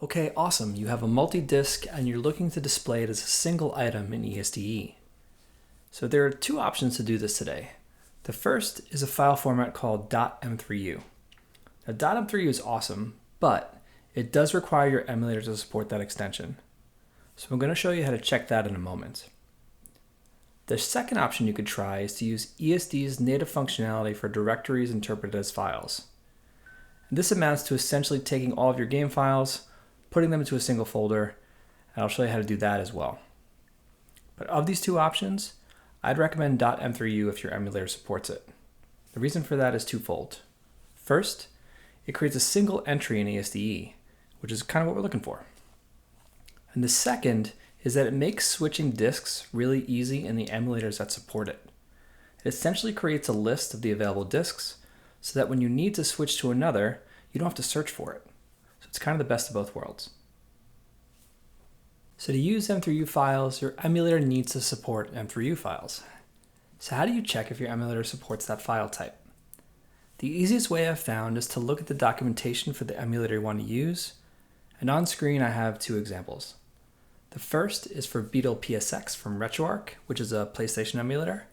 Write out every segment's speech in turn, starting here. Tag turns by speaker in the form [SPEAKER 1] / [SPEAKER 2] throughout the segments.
[SPEAKER 1] Okay, awesome. You have a multi-disk and you're looking to display it as a single item in ESDE. So there are two options to do this today. The first is a file format called .m3u. Now .m3u is awesome, but it does require your emulator to support that extension. So I'm going to show you how to check that in a moment. The second option you could try is to use ESD's native functionality for directories interpreted as files. And this amounts to essentially taking all of your game files, putting them into a single folder, and I'll show you how to do that as well. But of these two options, I'd recommend .m3u if your emulator supports it. The reason for that is twofold. First, it creates a single entry in ESDE, which is kind of what we're looking for. And the second is that it makes switching disks really easy in the emulators that support it. It essentially creates a list of the available disks so that when you need to switch to another, you don't have to search for it. So it's kind of the best of both worlds. So to use M3U files, your emulator needs to support M3U files. So how do you check if your emulator supports that file type? The easiest way I've found is to look at the documentation for the emulator you want to use, and on screen I have two examples. The first is for Beetle PSX from RetroArch, which is a PlayStation emulator,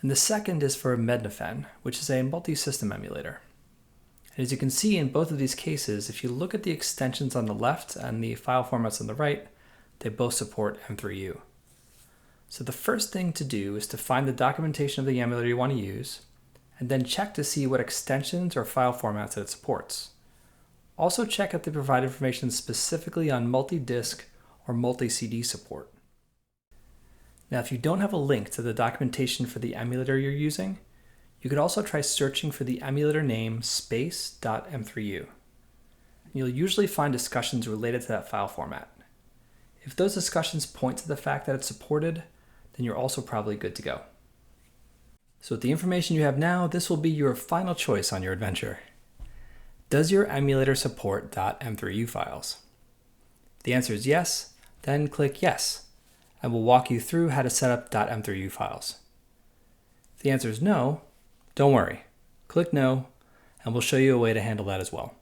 [SPEAKER 1] and the second is for Mednafen, which is a multi-system emulator. And as you can see in both of these cases, if you look at the extensions on the left and the file formats on the right, they both support M3U. So the first thing to do is to find the documentation of the emulator you want to use, and then check to see what extensions or file formats that it supports. Also check if they provide information specifically on multi-disk or multi-CD support. Now if you don't have a link to the documentation for the emulator you're using, you could also try searching for the emulator name space.m3u. You'll usually find discussions related to that file format. If those discussions point to the fact that it's supported, then you're also probably good to go. So with the information you have now, this will be your final choice on your adventure. Does your emulator support .m3u files? If the answer is yes, then click yes, and we'll walk you through how to set up .m3u files. If the answer is no, don't worry. Click no, and we'll show you a way to handle that as well.